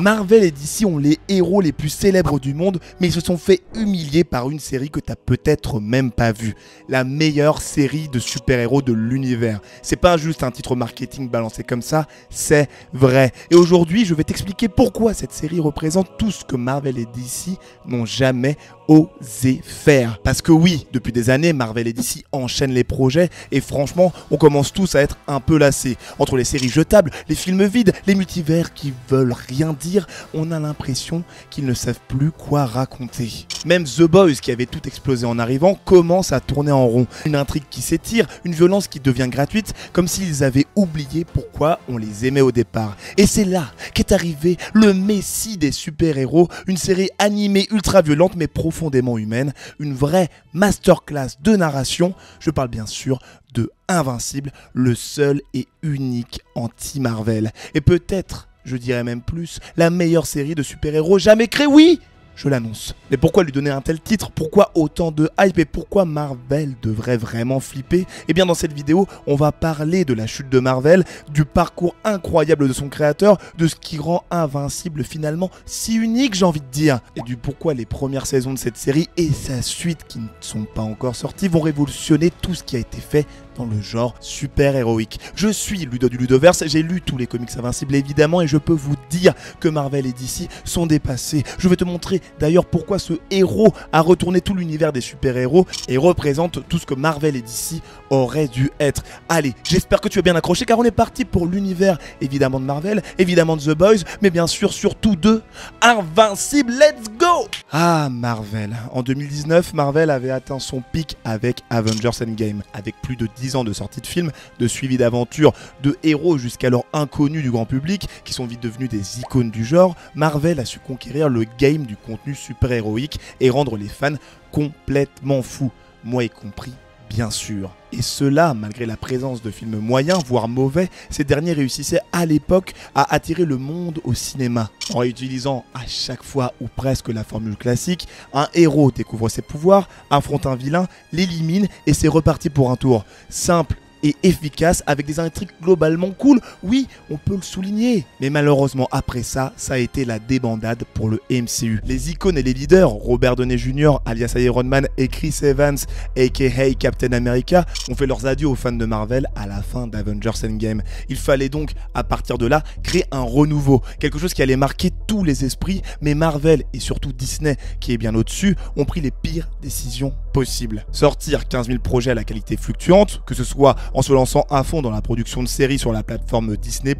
Marvel et DC ont les héros les plus célèbres du monde, mais ils se sont fait humilier par une série que t'as peut-être même pas vue. La meilleure série de super-héros de l'univers. C'est pas juste un titre marketing balancé comme ça, c'est vrai. Et aujourd'hui, je vais t'expliquer pourquoi cette série représente tout ce que Marvel et DC n'ont jamais osé faire. Parce que oui, depuis des années, Marvel et DC enchaînent les projets et franchement, on commence tous à être un peu lassés. Entre les séries jetables, les films vides, les multivers qui veulent rien dire, on a l'impression qu'ils ne savent plus quoi raconter. Même The Boys, qui avait tout explosé en arrivant, commence à tourner en rond. Une intrigue qui s'étire, une violence qui devient gratuite, comme s'ils avaient oublié pourquoi on les aimait au départ. Et c'est là qu'est arrivé le messie des super-héros, une série animée ultra violente mais profondément humaine, une vraie masterclass de narration. Je parle bien sûr de Invincible, le seul et unique anti-Marvel. Et peut-être, je dirais même plus, la meilleure série de super-héros jamais créée, oui, je l'annonce. Mais pourquoi lui donner un tel titre? Pourquoi autant de hype? Et pourquoi Marvel devrait vraiment flipper? Eh bien dans cette vidéo, on va parler de la chute de Marvel, du parcours incroyable de son créateur, de ce qui rend Invincible finalement si unique, j'ai envie de dire, et du pourquoi les premières saisons de cette série et sa suite qui ne sont pas encore sorties vont révolutionner tout ce qui a été fait dans le genre super-héroïque. Je suis Ludo du Ludoverse, j'ai lu tous les comics Invincibles évidemment et je peux vous dire que Marvel et DC sont dépassés. Je vais te montrer d'ailleurs pourquoi ce héros a retourné tout l'univers des super-héros et représente tout ce que Marvel et DC auraient dû être. Allez, j'espère que tu es bien accroché car on est parti pour l'univers évidemment de Marvel, évidemment de The Boys, mais bien sûr surtout de Invincible. Let's go! Ah, Marvel. En 2019, Marvel avait atteint son pic avec Avengers Endgame, avec plus de 10 ans de sortie de films, de suivi d'aventures, de héros jusqu'alors inconnus du grand public, qui sont vite devenus des icônes du genre. Marvel a su conquérir le game du contenu super-héroïque et rendre les fans complètement fous, moi y compris, bien sûr. Et cela, malgré la présence de films moyens, voire mauvais, ces derniers réussissaient à l'époque à attirer le monde au cinéma. En réutilisant à chaque fois ou presque la formule classique, un héros découvre ses pouvoirs, affronte un vilain, l'élimine et c'est reparti pour un tour. Simple et efficace avec des intrigues globalement cool, oui, on peut le souligner. Mais malheureusement, après ça, ça a été la débandade pour le MCU. Les icônes et les leaders, Robert Downey Jr., alias Iron Man, et Chris Evans, aka Captain America, ont fait leurs adieux aux fans de Marvel à la fin d'Avengers Endgame. Il fallait donc, à partir de là, créer un renouveau, quelque chose qui allait marquer tous les esprits, mais Marvel, et surtout Disney, qui est bien au-dessus, ont pris les pires décisions possibles. Sortir 15 000 projets à la qualité fluctuante, que ce soit en se lançant à fond dans la production de séries sur la plateforme Disney+,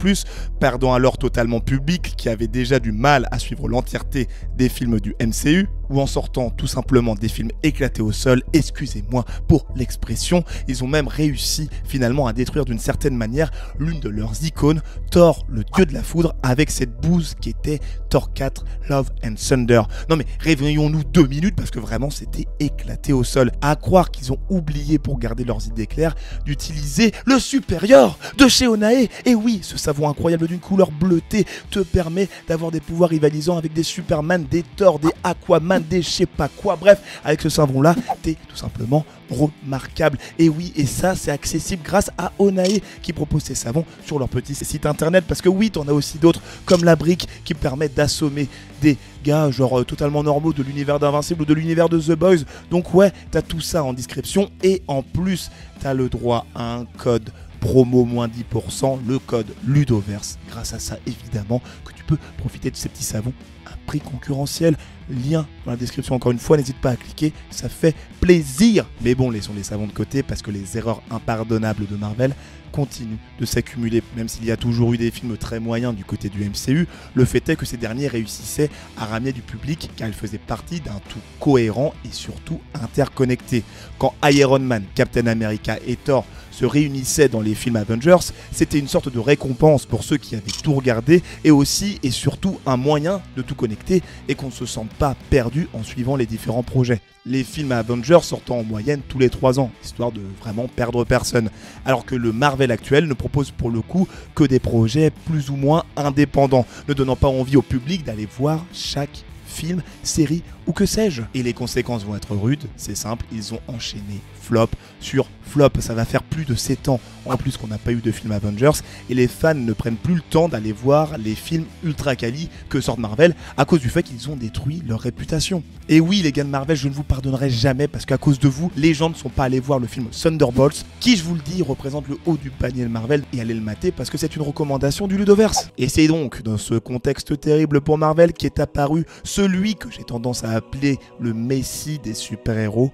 perdant alors totalement public qui avait déjà du mal à suivre l'entièreté des films du MCU, ou en sortant tout simplement des films éclatés au sol, excusez-moi pour l'expression, ils ont même réussi finalement à détruire d'une certaine manière l'une de leurs icônes, Thor, le dieu de la foudre, avec cette bouse qui était Thor 4, Love and Thunder. Non mais réveillons-nous 2 minutes parce que vraiment c'était éclaté au sol. À croire qu'ils ont oublié, pour garder leurs idées claires, d'utiliser le supérieur de chez Onae. Et oui, ce savon incroyable d'une couleur bleutée te permet d'avoir des pouvoirs rivalisant avec des Superman, des Thor, des Aquaman, des je sais pas quoi. Bref, avec ce savon-là, t'es tout simplement remarquable. Et oui, et ça, c'est accessible grâce à Onae qui propose ces savons sur leur petit site internet. Parce que oui, t'en as aussi d'autres comme la brique qui permet d'assommer des gars genre totalement normaux de l'univers d'Invincible ou de l'univers de The Boys. Donc ouais, t'as tout ça en description et en plus, t'as le droit à un code promo moins 10%, le code Ludoverse. Grâce à ça, évidemment, que tu peux profiter de ces petits savons à prix concurrentiel. Lien dans la description encore une fois, n'hésite pas à cliquer, ça fait plaisir. Mais bon, laissons les savons de côté parce que les erreurs impardonnables de Marvel continuent de s'accumuler. Même s'il y a toujours eu des films très moyens du côté du MCU, le fait est que ces derniers réussissaient à ramener du public car ils faisaient partie d'un tout cohérent et surtout interconnecté. Quand Iron Man, Captain America et Thor se réunissaient dans les films Avengers, c'était une sorte de récompense pour ceux qui avaient tout regardé et aussi et surtout un moyen de tout connecter et qu'on ne se sente pas perdu en suivant les différents projets. Les films Avengers sortant en moyenne tous les 3 ans, histoire de vraiment perdre personne. Alors que le Marvel actuel ne propose pour le coup que des projets plus ou moins indépendants, ne donnant pas envie au public d'aller voir chaque film, série ou que sais-je. Et les conséquences vont être rudes, c'est simple, ils ont enchaîné flop sur flop. Ça va faire plus de 7 ans en plus qu'on n'a pas eu de film Avengers et les fans ne prennent plus le temps d'aller voir les films ultra quali que sortent Marvel à cause du fait qu'ils ont détruit leur réputation. Et oui les gars de Marvel, je ne vous pardonnerai jamais parce qu'à cause de vous, les gens ne sont pas allés voir le film Thunderbolts qui, je vous le dis, représente le haut du panier de Marvel et allez le mater parce que c'est une recommandation du Ludoverse. Et c'est donc dans ce contexte terrible pour Marvel qu'est apparu celui que j'ai tendance à appeler le messie des super-héros,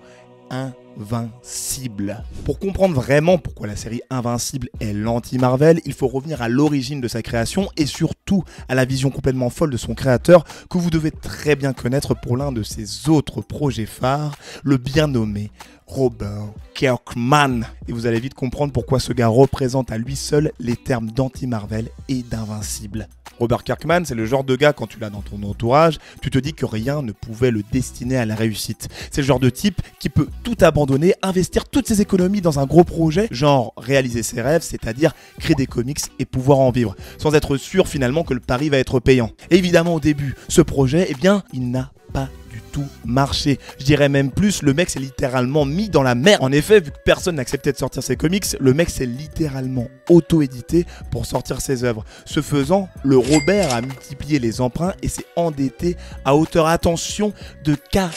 Invincible. Pour comprendre vraiment pourquoi la série Invincible est l'anti-Marvel, il faut revenir à l'origine de sa création et surtout à la vision complètement folle de son créateur que vous devez très bien connaître pour l'un de ses autres projets phares, le bien nommé Robert Kirkman. Et vous allez vite comprendre pourquoi ce gars représente à lui seul les termes d'anti-Marvel et d'invincible. Robert Kirkman, c'est le genre de gars, quand tu l'as dans ton entourage, tu te dis que rien ne pouvait le destiner à la réussite. C'est le genre de type qui peut tout abandonner, investir toutes ses économies dans un gros projet, genre réaliser ses rêves, c'est-à-dire créer des comics et pouvoir en vivre, sans être sûr finalement que le pari va être payant. Et évidemment au début, ce projet, eh bien, il n'a pas du tout marché. Je dirais même plus, le mec s'est littéralement mis dans la merde. En effet, vu que personne n'acceptait de sortir ses comics, le mec s'est littéralement auto-édité pour sortir ses œuvres. Ce faisant, le Robert a multiplié les emprunts et s'est endetté à hauteur, attention, de 40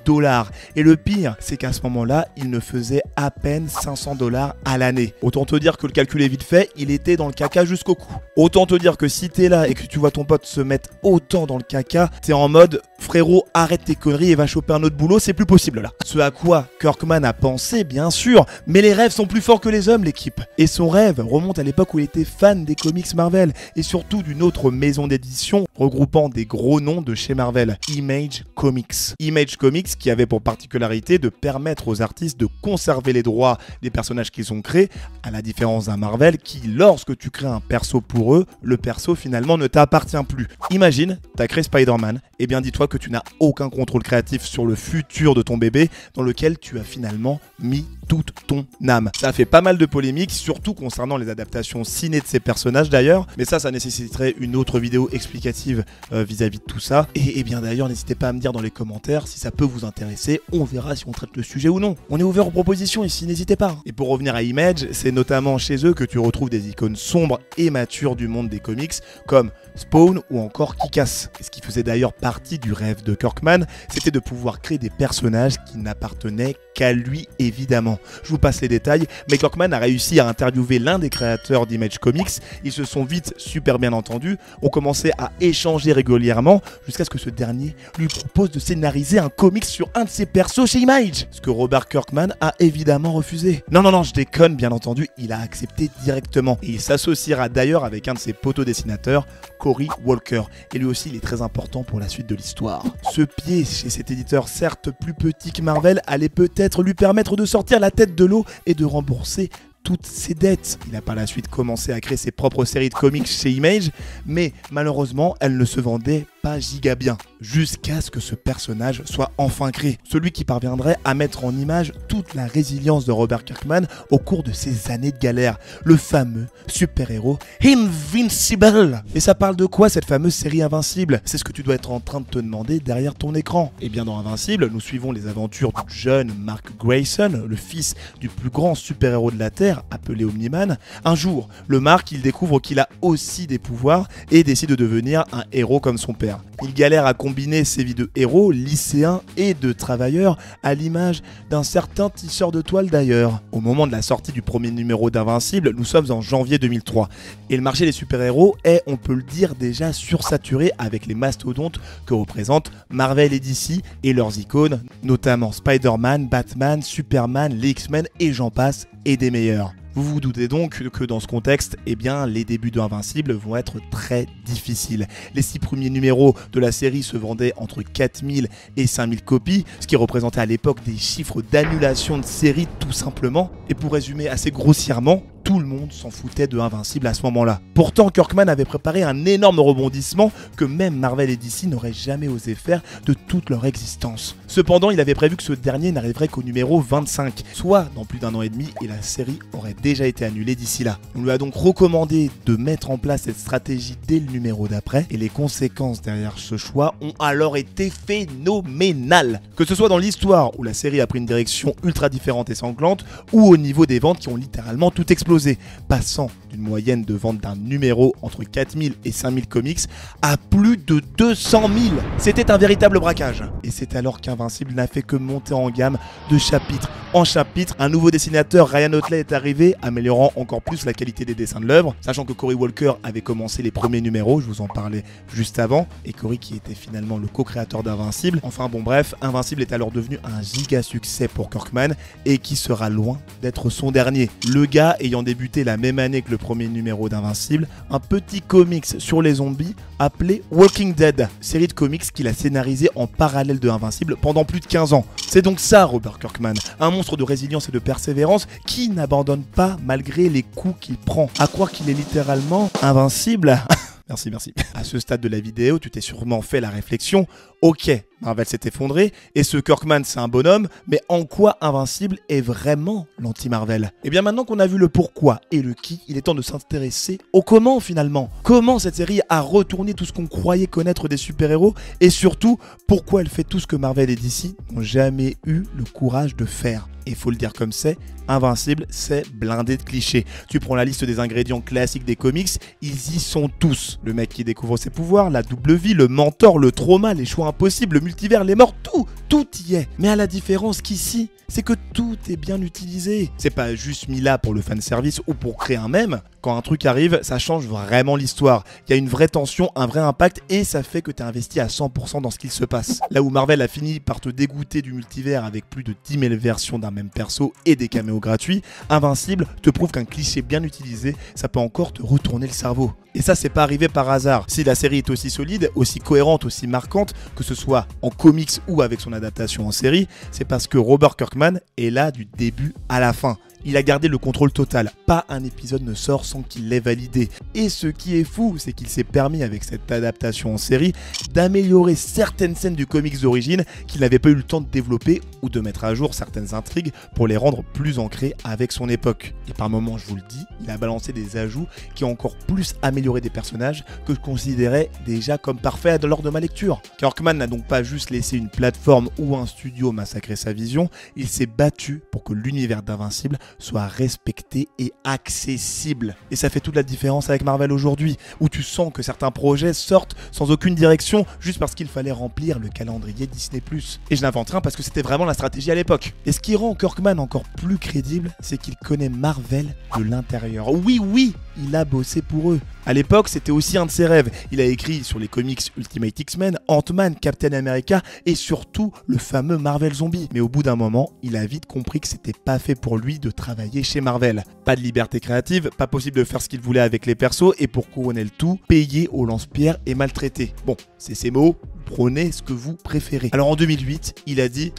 000 $. Et le pire, c'est qu'à ce moment-là, il ne faisait à peine 500 $ à l'année. Autant te dire que le calcul est vite fait, il était dans le caca jusqu'au cou. Autant te dire que si t'es là et que tu vois ton pote se mettre autant dans le caca, t'es en mode frérot, arrête tes conneries et va choper un autre boulot, c'est plus possible là. Ce à quoi Kirkman a pensé, bien sûr, mais les rêves sont plus forts que les hommes, l'équipe. Et son rêve remonte à l'époque où il était fan des comics Marvel et surtout d'une autre maison d'édition regroupant des gros noms de chez Marvel, Image Comics. Image Comics qui avait pour particularité de permettre aux artistes de conserver les droits des personnages qu'ils ont créés, à la différence d'un Marvel qui, lorsque tu crées un perso pour eux, le perso finalement ne t'appartient plus. Imagine, t'as créé Spider-Man, et bien dis-toi que tu n'as aucun contrôle créatif sur le futur de ton bébé dans lequel tu as finalement mis toute ton âme. Ça a fait pas mal de polémiques, surtout concernant les adaptations ciné de ces personnages d'ailleurs, mais ça nécessiterait une autre vidéo explicative vis-à-vis de tout ça. Et bien d'ailleurs, n'hésitez pas à me dire dans les commentaires si ça peut vous intéresser, on verra si on traite le sujet ou non. On est ouvert aux propositions ici, n'hésitez pas. Et pour revenir à Image, c'est notamment chez eux que tu retrouves des icônes sombres et matures du monde des comics, comme Spawn ou encore Kick-Ass. Ce qui faisait d'ailleurs partie du rêve de Kirkman, c'était de pouvoir créer des personnages qui n'appartenaient qu'à lui évidemment. Je vous passe les détails, mais Kirkman a réussi à interviewer l'un des créateurs d'Image Comics, ils se sont vite super bien entendus, ont commencé à échanger régulièrement, jusqu'à ce que ce dernier lui propose de scénariser un comics sur un de ses persos chez Image, ce que Robert Kirkman a évidemment refusé. Non, je déconne bien entendu, il a accepté directement, et il s'associera d'ailleurs avec un de ses poteaux dessinateurs, Cory Walker, et lui aussi il est très important pour la suite de l'histoire. Ce pied chez cet éditeur certes plus petit que Marvel allait peut-être lui permettre de sortir la tête de l'eau et de rembourser toutes ses dettes. Il a par la suite commencé à créer ses propres séries de comics chez Image, mais malheureusement, elles ne se vendaient pas giga bien, jusqu'à ce que ce personnage soit enfin créé. Celui qui parviendrait à mettre en image toute la résilience de Robert Kirkman au cours de ces années de galère, le fameux super-héros Invincible. Et ça parle de quoi cette fameuse série Invincible? C'est ce que tu dois être en train de te demander derrière ton écran. Et bien dans Invincible, nous suivons les aventures du jeune Mark Grayson, le fils du plus grand super-héros de la Terre, appelé Omni-Man. Un jour, le Mark, il découvre qu'il a aussi des pouvoirs et décide de devenir un héros comme son père. Il galère à combiner ses vies de héros, lycéens et de travailleurs à l'image d'un certain tisseur de toile d'ailleurs. Au moment de la sortie du premier numéro d'Invincible, nous sommes en janvier 2003 et le marché des super-héros est, on peut le dire, déjà sursaturé avec les mastodontes que représentent Marvel et DC et leurs icônes, notamment Spider-Man, Batman, Superman, les X-Men et j'en passe et des meilleurs. Vous vous doutez donc que dans ce contexte, eh bien, les débuts d'Invincible vont être très difficiles. Les 6 premiers numéros de la série se vendaient entre 4000 et 5000 copies, ce qui représentait à l'époque des chiffres d'annulation de série tout simplement. Et pour résumer assez grossièrement, tout le monde s'en foutait de Invincible à ce moment-là. Pourtant, Kirkman avait préparé un énorme rebondissement que même Marvel et DC n'auraient jamais osé faire de toute leur existence. Cependant, il avait prévu que ce dernier n'arriverait qu'au numéro 25, soit dans plus d'1 an et demi, et la série aurait déjà été annulée d'ici là. On lui a donc recommandé de mettre en place cette stratégie dès le numéro d'après, et les conséquences derrière ce choix ont alors été phénoménales. Que ce soit dans l'histoire où la série a pris une direction ultra différente et sanglante, ou au niveau des ventes qui ont littéralement tout explosé, passant d'une moyenne de vente d'un numéro entre 4000 et 5000 comics à plus de 200 000. C'était un véritable braquage. Et c'est alors qu'Invincible n'a fait que monter en gamme de chapitre en chapitre. Un nouveau dessinateur, Ryan Ottley, est arrivé, améliorant encore plus la qualité des dessins de l'œuvre, sachant que Cory Walker avait commencé les premiers numéros, je vous en parlais juste avant, et Cory qui était finalement le co-créateur d'Invincible. Enfin bon bref, Invincible est alors devenu un giga succès pour Kirkman et qui sera loin d'être son dernier. Le gars ayant débuté la même année que le premier numéro d'Invincible, un petit comics sur les zombies appelé Walking Dead, série de comics qu'il a scénarisé en parallèle de Invincible pendant plus de 15 ans. C'est donc ça Robert Kirkman, un monstre de résilience et de persévérance qui n'abandonne pas malgré les coups qu'il prend. À croire qu'il est littéralement invincible. Merci. À ce stade de la vidéo, tu t'es sûrement fait la réflexion, ok, Marvel s'est effondré, et ce Kirkman c'est un bonhomme, mais en quoi Invincible est vraiment l'anti-Marvel? Et bien maintenant qu'on a vu le pourquoi et le qui, il est temps de s'intéresser au comment finalement. Comment cette série a retourné tout ce qu'on croyait connaître des super-héros, et surtout, pourquoi elle fait tout ce que Marvel et DC n'ont jamais eu le courage de faire. Et faut le dire comme c'est, Invincible, c'est blindé de clichés. Tu prends la liste des ingrédients classiques des comics, ils y sont tous. Le mec qui découvre ses pouvoirs, la double vie, le mentor, le trauma, les choix impossibles, le multivers, les morts, tout y est. Mais à la différence qu'ici, c'est que tout est bien utilisé. C'est pas juste mis là pour le fanservice ou pour créer un mème. Quand un truc arrive, ça change vraiment l'histoire. Il y a une vraie tension, un vrai impact et ça fait que t'es investi à 100% dans ce qu'il se passe. Là où Marvel a fini par te dégoûter du multivers avec plus de 10 000 versions d'un même perso et des caméos gratuits, Invincible te prouve qu'un cliché bien utilisé, ça peut encore te retourner le cerveau. Et ça, c'est pas arrivé par hasard. Si la série est aussi solide, aussi cohérente, aussi marquante, que ce soit en comics ou avec son adaptation en série, c'est parce que Robert Kirkman est là du début à la fin. Il a gardé le contrôle total. Pas un épisode ne sort sans qu'il l'ait validé. Et ce qui est fou, c'est qu'il s'est permis avec cette adaptation en série d'améliorer certaines scènes du comics d'origine qu'il n'avait pas eu le temps de développer ou de mettre à jour certaines intrigues pour les rendre plus ancrées avec son époque. Et par moments, je vous le dis, il a balancé des ajouts qui ont encore plus amélioré des personnages que je considérais déjà comme parfaits lors de ma lecture. Kirkman n'a donc pas juste laissé une plateforme ou un studio massacrer sa vision, il s'est battu pour que l'univers d'Invincible soit respecté et accessible. Et ça fait toute la différence avec Marvel aujourd'hui, où tu sens que certains projets sortent sans aucune direction, juste parce qu'il fallait remplir le calendrier Disney+. Et je l'invente rien parce que c'était vraiment la stratégie à l'époque. Et ce qui rend Kirkman encore plus crédible, c'est qu'il connaît Marvel de l'intérieur. Oui, il a bossé pour eux. À l'époque, c'était aussi un de ses rêves. Il a écrit sur les comics Ultimate X-Men, Ant-Man, Captain America et surtout le fameux Marvel Zombie. Mais au bout d'un moment, il a vite compris que c'était pas fait pour lui de travailler chez Marvel. Pas de liberté créative, pas possible de faire ce qu'il voulait avec les persos et pour couronner le tout, payé au lance-pierre et maltraité. Bon, c'est ses mots, prenez ce que vous préférez. Alors en 2008, il a dit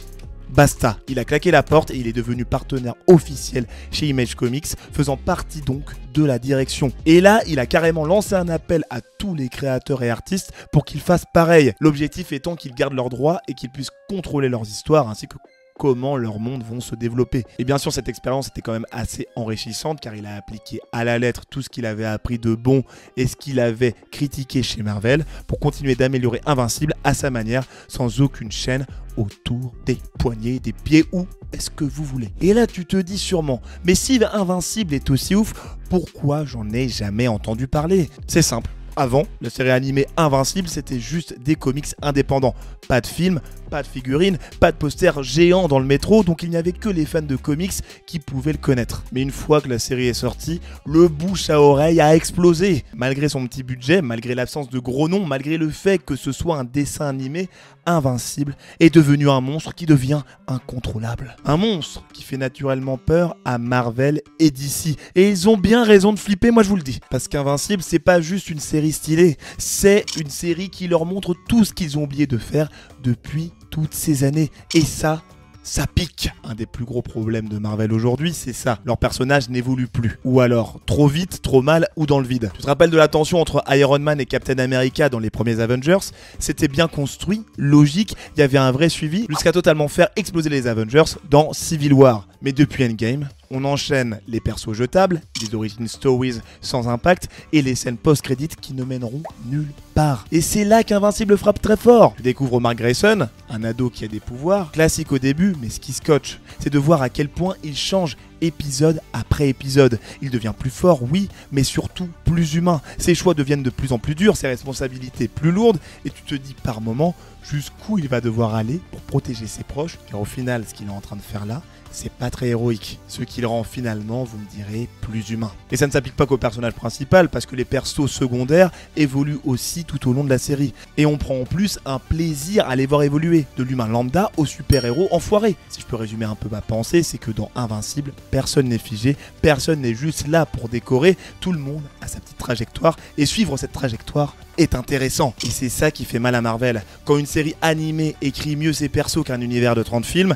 basta, il a claqué la porte et il est devenu partenaire officiel chez Image Comics, faisant partie donc de la direction. Et là, il a carrément lancé un appel à tous les créateurs et artistes pour qu'ils fassent pareil. L'objectif étant qu'ils gardent leurs droits et qu'ils puissent contrôler leurs histoires ainsi que comment leurs mondes vont se développer. Et bien sûr, cette expérience était quand même assez enrichissante car il a appliqué à la lettre tout ce qu'il avait appris de bon et ce qu'il avait critiqué chez Marvel pour continuer d'améliorer Invincible à sa manière, sans aucune chaîne autour des poignets, des pieds ou est-ce que vous voulez. Et là, tu te dis sûrement, mais si Invincible est aussi ouf, pourquoi j'en ai jamais entendu parler? C'est simple. Avant, la série animée Invincible, c'était juste des comics indépendants. Pas de films, pas de figurines, pas de posters géants dans le métro, donc il n'y avait que les fans de comics qui pouvaient le connaître. Mais une fois que la série est sortie, le bouche à oreille a explosé. Malgré son petit budget, malgré l'absence de gros noms, malgré le fait que ce soit un dessin animé, Invincible est devenu un monstre qui devient incontrôlable. Un monstre qui fait naturellement peur à Marvel et DC. Et ils ont bien raison de flipper, moi je vous le dis. Parce qu'Invincible, c'est pas juste une série stylée, c'est une série qui leur montre tout ce qu'ils ont oublié de faire depuis toutes ces années. Et ça, ça pique. Un des plus gros problèmes de Marvel aujourd'hui, c'est ça. Leurs personnages n'évoluent plus. Ou alors, trop vite, trop mal ou dans le vide. Tu te rappelles de la tension entre Iron Man et Captain America dans les premiers Avengers? C'était bien construit, logique, il y avait un vrai suivi, jusqu'à totalement faire exploser les Avengers dans Civil War. Mais depuis Endgame, on enchaîne les persos jetables, les origin stories sans impact et les scènes post-crédits qui ne mèneront nulle part. Et c'est là qu'Invincible frappe très fort. Tu découvres Mark Grayson, un ado qui a des pouvoirs, classique au début, mais ce qui scotche, c'est de voir à quel point il change épisode après épisode. Il devient plus fort, oui, mais surtout plus humain. Ses choix deviennent de plus en plus durs, ses responsabilités plus lourdes, et tu te dis par moments jusqu'où il va devoir aller pour protéger ses proches, car au final, ce qu'il est en train de faire là, c'est pas très héroïque. Ce qui le rend finalement, vous me direz, plus humain. Et ça ne s'applique pas qu'au personnage principal, parce que les persos secondaires évoluent aussi tout au long de la série. Et on prend en plus un plaisir à les voir évoluer, de l'humain lambda au super-héros enfoiré. Si je peux résumer un peu ma pensée, c'est que dans Invincible, personne n'est figé, personne n'est juste là pour décorer, tout le monde a sa petite trajectoire, et suivre cette trajectoire est intéressant. Et c'est ça qui fait mal à Marvel. Quand une série animée écrit mieux ses persos qu'un univers de 30 films,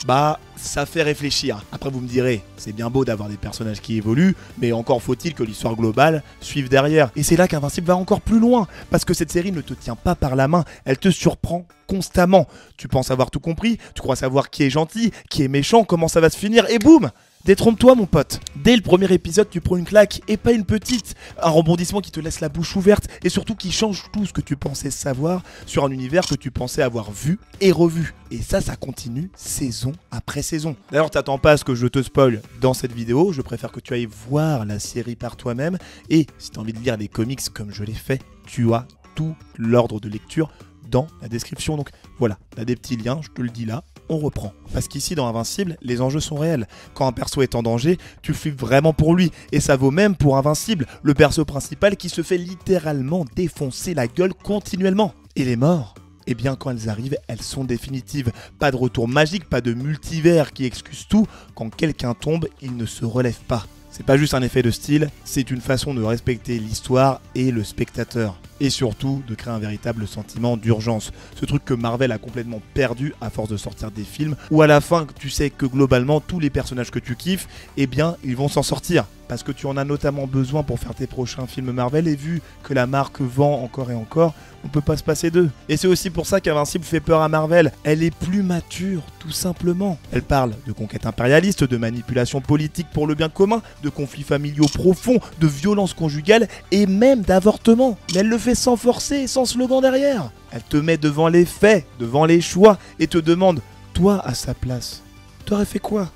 bah ça fait réfléchir. Après vous me direz, c'est bien beau d'avoir des personnages qui évoluent, mais encore faut-il que l'histoire globale suive derrière. Et c'est là qu'Invincible va encore plus loin, parce que cette série ne te tient pas par la main, elle te surprend constamment. Tu penses avoir tout compris, tu crois savoir qui est gentil, qui est méchant, comment ça va se finir, et boum! Détrompe-toi mon pote. Dès le premier épisode, tu prends une claque, et pas une petite. Un rebondissement qui te laisse la bouche ouverte, et surtout qui change tout ce que tu pensais savoir sur un univers que tu pensais avoir vu et revu. Et ça continue saison après saison. D'ailleurs, t'attends pas à ce que je te spoil dans cette vidéo, je préfère que tu ailles voir la série par toi-même, et si t'as envie de lire les comics comme je l'ai fait, tu as tout l'ordre de lecture dans la description. Donc voilà, t'as des petits liens, je te le dis là. On reprend. Parce qu'ici dans Invincible, les enjeux sont réels. Quand un perso est en danger, tu flippes vraiment pour lui. Et ça vaut même pour Invincible, le perso principal qui se fait littéralement défoncer la gueule continuellement. Et les morts, eh bien quand elles arrivent, elles sont définitives. Pas de retour magique, pas de multivers qui excuse tout. Quand quelqu'un tombe, il ne se relève pas. C'est pas juste un effet de style, c'est une façon de respecter l'histoire et le spectateur. Et surtout, de créer un véritable sentiment d'urgence. Ce truc que Marvel a complètement perdu à force de sortir des films, où à la fin, tu sais que globalement, tous les personnages que tu kiffes, eh bien, ils vont s'en sortir. Parce que tu en as notamment besoin pour faire tes prochains films Marvel, et vu que la marque vend encore et encore, on peut pas se passer d'eux. Et c'est aussi pour ça qu'Invincible fait peur à Marvel. Elle est plus mature, tout simplement. Elle parle de conquête impérialiste, de manipulation politique pour le bien commun, de conflits familiaux profonds, de violence conjugale et même d'avortement. Mais elle le fait sans forcer, sans slogan derrière. Elle te met devant les faits, devant les choix et te demande, toi à sa place, t'aurais fait quoi?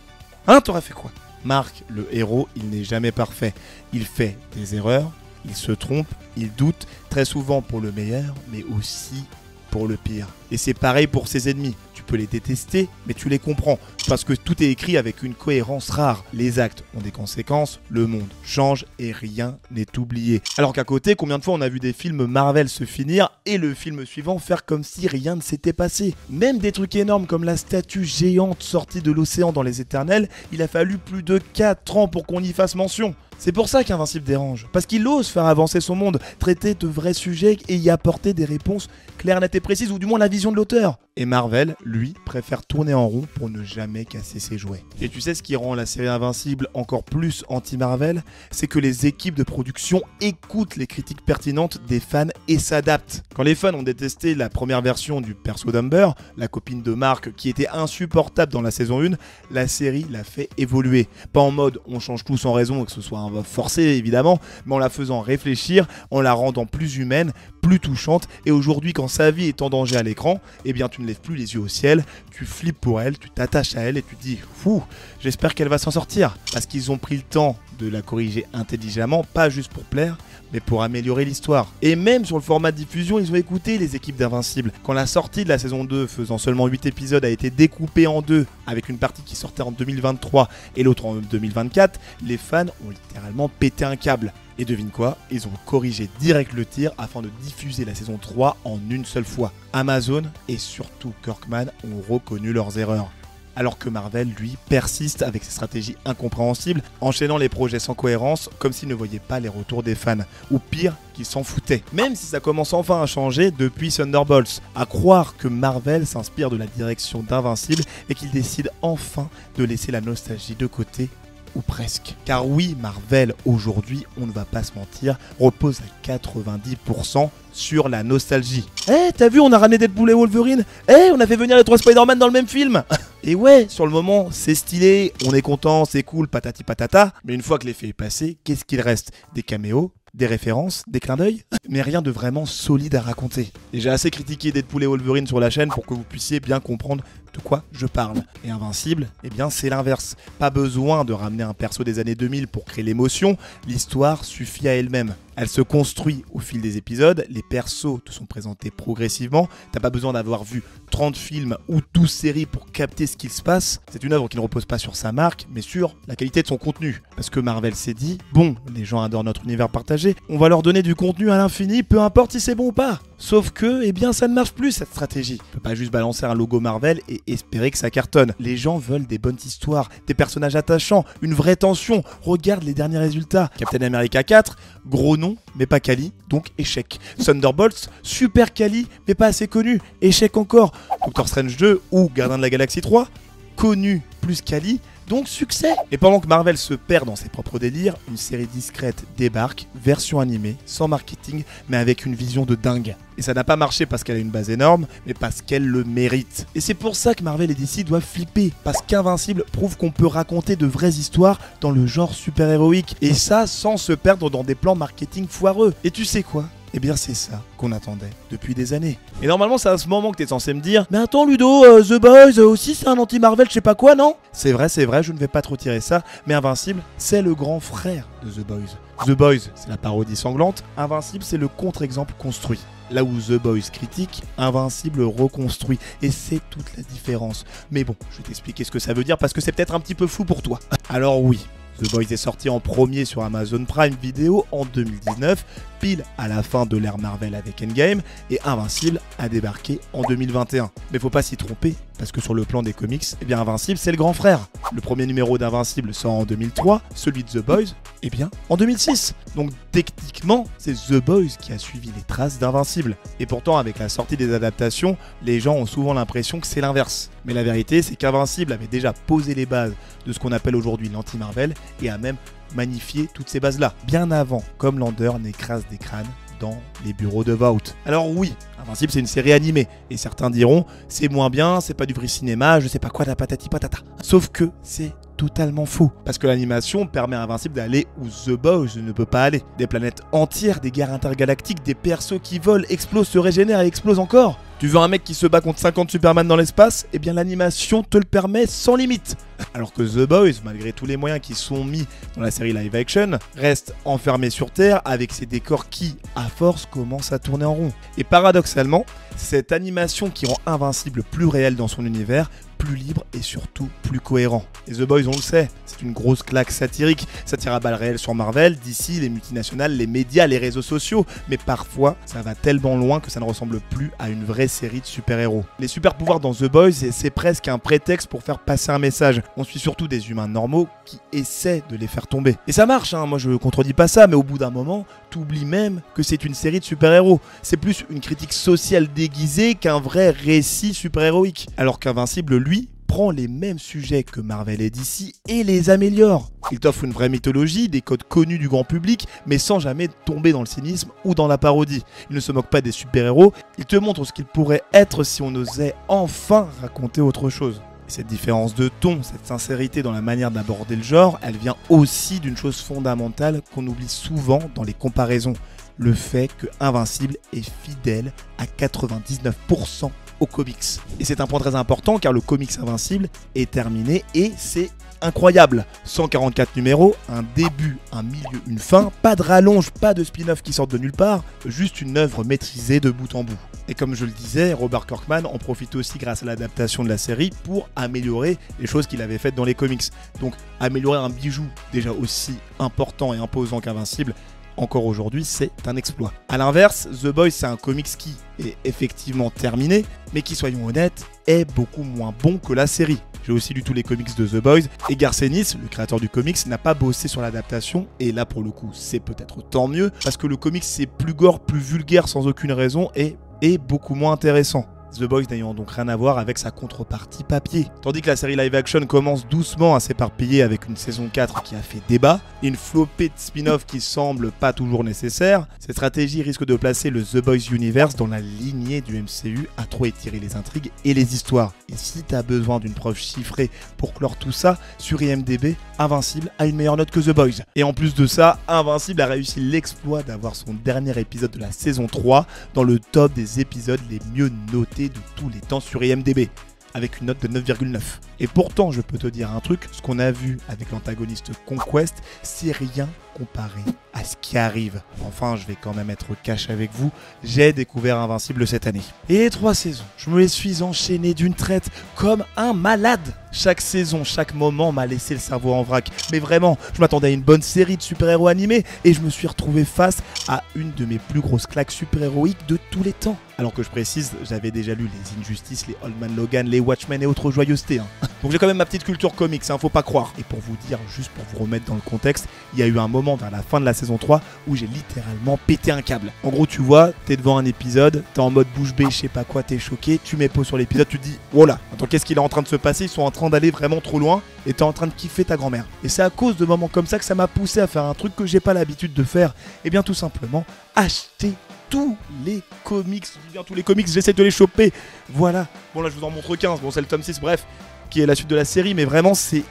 T'aurais fait quoi? Marc, le héros, il n'est jamais parfait. Il fait des erreurs, il se trompe, il doute, très souvent pour le meilleur, mais aussi pour le pire. Et c'est pareil pour ses ennemis. Tu peux les détester, mais tu les comprends. Parce que tout est écrit avec une cohérence rare. Les actes ont des conséquences, le monde change et rien n'est oublié. Alors qu'à côté, combien de fois on a vu des films Marvel se finir et le film suivant faire comme si rien ne s'était passé. Même des trucs énormes comme la statue géante sortie de l'océan dans Les Éternels, il a fallu plus de 4 ans pour qu'on y fasse mention. C'est pour ça qu'Invincible dérange, parce qu'il ose faire avancer son monde, traiter de vrais sujets et y apporter des réponses claires, nettes et précises, ou du moins la vision de l'auteur. Et Marvel, lui, préfère tourner en rond pour ne jamais casser ses jouets. Et tu sais ce qui rend la série Invincible encore plus anti-Marvel? C'est que les équipes de production écoutent les critiques pertinentes des fans et s'adaptent. Quand les fans ont détesté la première version du perso d'Amber, la copine de Mark qui était insupportable dans la saison 1, la série l'a fait évoluer. Pas en mode on change tout sans raison, que ce soit forcé évidemment, mais en la faisant réfléchir, en la rendant plus humaine, plus touchante, et aujourd'hui quand sa vie est en danger à l'écran, eh bien tu ne lèves plus les yeux au ciel, tu flippes pour elle, tu t'attaches à elle et tu te dis fou, j'espère qu'elle va s'en sortir, parce qu'ils ont pris le temps de la corriger intelligemment, pas juste pour plaire, mais pour améliorer l'histoire. Et même sur le format de diffusion, ils ont écouté les équipes d'Invincible. Quand la sortie de la saison 2, faisant seulement 8 épisodes, a été découpée en deux, avec une partie qui sortait en 2023 et l'autre en 2024, les fans ont littéralement pété un câble. Et devine quoi, ils ont corrigé direct le tir afin de diffuser la saison 3 en une seule fois. Amazon et surtout Kirkman ont reconnu leurs erreurs. alors que Marvel, lui, persiste avec ses stratégies incompréhensibles, enchaînant les projets sans cohérence, comme s'il ne voyait pas les retours des fans, ou pire, qu'il s'en foutait. Même si ça commence enfin à changer depuis Thunderbolts, à croire que Marvel s'inspire de la direction d'Invincible et qu'il décide enfin de laisser la nostalgie de côté, ou presque. Car oui, Marvel, aujourd'hui, on ne va pas se mentir, repose à 90% sur la nostalgie. T'as vu, on a ramené Deadpool et Wolverine. On a fait venir les 3 Spider-Man dans le même film. Et ouais, sur le moment, c'est stylé, on est content, c'est cool, patati patata. Mais une fois que l'effet est passé, qu'est-ce qu'il reste? Des caméos, des références, des clins d'œil, mais rien de vraiment solide à raconter. Et j'ai assez critiqué Deadpool et Wolverine sur la chaîne pour que vous puissiez bien comprendre de quoi je parle. Et Invincible, eh bien c'est l'inverse. Pas besoin de ramener un perso des années 2000 pour créer l'émotion, l'histoire suffit à elle-même. Elle se construit au fil des épisodes, les persos te sont présentés progressivement, t'as pas besoin d'avoir vu 30 films ou 12 séries pour capter ce qu'il se passe. C'est une œuvre qui ne repose pas sur sa marque, mais sur la qualité de son contenu. Parce que Marvel s'est dit, bon, les gens adorent notre univers partagé, on va leur donner du contenu à l'infini, peu importe si c'est bon ou pas. Sauf que, eh bien, ça ne marche plus cette stratégie. On peut pas juste balancer un logo Marvel et espérer que ça cartonne. Les gens veulent des bonnes histoires, des personnages attachants, une vraie tension. Regarde les derniers résultats. Captain America 4, gros nom, mais pas quali, donc échec. Thunderbolts, super quali, mais pas assez connu, échec encore. Doctor Strange 2 ou Gardien de la Galaxie 3, connu plus quali, donc succès. Et pendant que Marvel se perd dans ses propres délires, une série discrète débarque, version animée, sans marketing, mais avec une vision de dingue. Et ça n'a pas marché parce qu'elle a une base énorme, mais parce qu'elle le mérite. Et c'est pour ça que Marvel et DC doivent flipper, parce qu'Invincible prouve qu'on peut raconter de vraies histoires dans le genre super-héroïque, et ça sans se perdre dans des plans marketing foireux. Et tu sais quoi ? Eh bien c'est ça qu'on attendait depuis des années. Et normalement c'est à ce moment que t'es censé me dire « Mais attends Ludo, The Boys aussi c'est un anti-Marvel je sais pas quoi non ?» C'est vrai, je ne vais pas trop tirer ça, mais Invincible c'est le grand frère de The Boys. The Boys c'est la parodie sanglante, Invincible c'est le contre-exemple construit. Là où The Boys critique, Invincible reconstruit. Et c'est toute la différence. Mais bon, je vais t'expliquer ce que ça veut dire parce que c'est peut-être un petit peu flou pour toi. Alors oui, The Boys est sorti en premier sur Amazon Prime Video en 2019, pile à la fin de l'ère Marvel avec Endgame, et Invincible a débarqué en 2021. Mais faut pas s'y tromper, parce que sur le plan des comics, eh bien Invincible c'est le grand frère. Le premier numéro d'Invincible sort en 2003, celui de The Boys, eh bien en 2006. Donc techniquement, c'est The Boys qui a suivi les traces d'Invincible. Et pourtant, avec la sortie des adaptations, les gens ont souvent l'impression que c'est l'inverse. Mais la vérité, c'est qu'Invincible avait déjà posé les bases de ce qu'on appelle aujourd'hui l'anti-Marvel, et a même magnifié toutes ces bases-là, bien avant, comme Lander n'écrase des crânes dans les bureaux de Vought. Alors oui, Invincible c'est une série animée, et certains diront c'est moins bien, c'est pas du vrai cinéma, je sais pas quoi, la patati patata. Sauf que c'est totalement faux, parce que l'animation permet à Invincible d'aller où The Boys ne peut pas aller. Des planètes entières, des guerres intergalactiques, des persos qui volent, explosent, se régénèrent et explosent encore. Tu veux un mec qui se bat contre 50 Superman dans l'espace? Eh bien l'animation te le permet sans limite. Alors que The Boys, malgré tous les moyens qui sont mis dans la série live action, reste enfermé sur Terre avec ses décors qui, à force, commencent à tourner en rond. Et paradoxalement, c'est cette animation qui rend Invincible plus réel dans son univers, plus libre et surtout plus cohérent. Et The Boys, on le sait, c'est une grosse claque satirique. Ça tire à balles réelles sur Marvel, DC, les multinationales, les médias, les réseaux sociaux. Mais parfois, ça va tellement loin que ça ne ressemble plus à une vraie série de super-héros. Les super-pouvoirs dans The Boys, c'est presque un prétexte pour faire passer un message. On suit surtout des humains normaux qui essaient de les faire tomber. Et ça marche, hein, moi je contredis pas ça, mais au bout d'un moment, t'oublies même que c'est une série de super-héros. C'est plus une critique sociale déguisée qu'un vrai récit super-héroïque. Alors qu'Invincible, lui, prend les mêmes sujets que Marvel et DC et les améliore. Il t'offre une vraie mythologie, des codes connus du grand public, mais sans jamais tomber dans le cynisme ou dans la parodie. Il ne se moque pas des super-héros, il te montre ce qu'ils pourraient être si on osait enfin raconter autre chose. Cette différence de ton, cette sincérité dans la manière d'aborder le genre, elle vient aussi d'une chose fondamentale qu'on oublie souvent dans les comparaisons. Le fait que Invincible est fidèle à 99% aux comics. Et c'est un point très important car le comics Invincible est terminé et c'est incroyable. 144 numéros, un début, un milieu, une fin, pas de rallonge, pas de spin-off qui sortent de nulle part, juste une œuvre maîtrisée de bout en bout. Et comme je le disais, Robert Kirkman en profite aussi grâce à l'adaptation de la série pour améliorer les choses qu'il avait faites dans les comics. Donc améliorer un bijou déjà aussi important et imposant qu'Invincible, encore aujourd'hui, c'est un exploit. A l'inverse, The Boys, c'est un comics qui est effectivement terminé, mais qui, soyons honnêtes, est beaucoup moins bon que la série. J'ai aussi lu tous les comics de The Boys, et Garth Ennis, le créateur du comics, n'a pas bossé sur l'adaptation, et là pour le coup c'est peut-être tant mieux, parce que le comics c'est plus gore, plus vulgaire sans aucune raison, et beaucoup moins intéressant. The Boys n'ayant donc rien à voir avec sa contrepartie papier. Tandis que la série live action commence doucement à s'éparpiller avec une saison 4 qui a fait débat, et une flopée de spin-off qui semble pas toujours nécessaire, cette stratégie risque de placer le The Boys Universe dans la lignée du MCU à trop étirer les intrigues et les histoires. Et si t'as besoin d'une preuve chiffrée pour clore tout ça, sur IMDb, Invincible a une meilleure note que The Boys. Et en plus de ça, Invincible a réussi l'exploit d'avoir son dernier épisode de la saison 3 dans le top des épisodes les mieux notés de tous les temps sur IMDb, avec une note de 9,9. Et pourtant, je peux te dire un truc, ce qu'on a vu avec l'antagoniste Conquest, c'est rien comparé à ce qui arrive. Enfin, je vais quand même être cash avec vous, j'ai découvert Invincible cette année. Et les 3 saisons, je me les suis enchaînées d'une traite comme un malade. Chaque saison, chaque moment m'a laissé le cerveau en vrac. Mais vraiment, je m'attendais à une bonne série de super-héros animés et je me suis retrouvé face à une de mes plus grosses claques super-héroïques de tous les temps. Alors que je précise, j'avais déjà lu les Injustice, les Old Man Logan, les Watchmen et autres joyeusetés. Donc j'ai quand même ma petite culture comics, faut pas croire. Et pour vous dire, juste pour vous remettre dans le contexte, il y a eu un moment vers la fin de la saison 3 où j'ai littéralement pété un câble. En gros, tu vois, t'es devant un épisode, t'es en mode bouche bée, je sais pas quoi, t'es choqué, tu mets pause sur l'épisode, tu te dis, oh là, attends, qu'est-ce qu'il est en train de se passer? Ils sont en train d'aller vraiment trop loin et t'es en train de kiffer ta grand-mère. Et c'est à cause de moments comme ça que ça m'a poussé à faire un truc que j'ai pas l'habitude de faire. Et bien tout simplement, acheter tous les comics, j'essaie de les choper. Voilà, bon là je vous en montre 15, bon c'est le tome 6, bref, qui est la suite de la série, mais vraiment c'est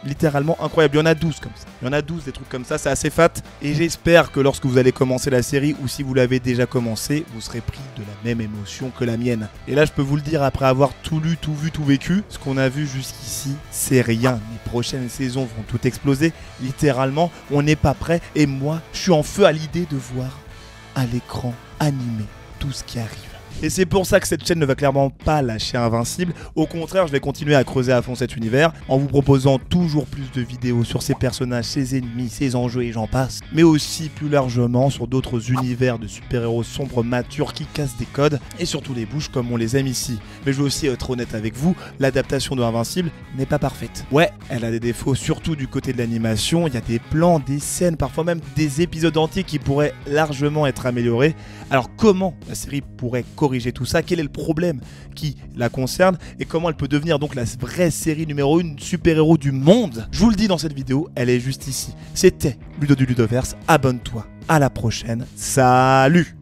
littéralement incroyable. Il y en a 12 comme ça. Il y en a 12 des trucs comme ça, c'est assez fat. Et j'espère que lorsque vous allez commencer la série, ou si vous l'avez déjà commencé, vous serez pris de la même émotion que la mienne. Et là, je peux vous le dire, après avoir tout lu, tout vu, tout vécu, ce qu'on a vu jusqu'ici, c'est rien. Les prochaines saisons vont tout exploser. Littéralement, on n'est pas prêt. Et moi, je suis en feu à l'idée de voir à l'écran animé tout ce qui arrive. Et c'est pour ça que cette chaîne ne va clairement pas lâcher Invincible. Au contraire, je vais continuer à creuser à fond cet univers en vous proposant toujours plus de vidéos sur ses personnages, ses ennemis, ses enjeux et j'en passe. Mais aussi plus largement sur d'autres univers de super-héros sombres matures qui cassent des codes et surtout les bouches comme on les aime ici. Mais je veux aussi être honnête avec vous, l'adaptation de Invincible n'est pas parfaite. Ouais, elle a des défauts surtout du côté de l'animation, il y a des plans, des scènes, parfois même des épisodes entiers qui pourraient largement être améliorés. Alors comment la série pourrait corriger tout ça? Quel est le problème qui la concerne et comment elle peut devenir donc la vraie série numéro 1 super-héros du monde? Je vous le dis dans cette vidéo, elle est juste ici. C'était Ludo du Ludoverse, abonne-toi, à la prochaine, salut!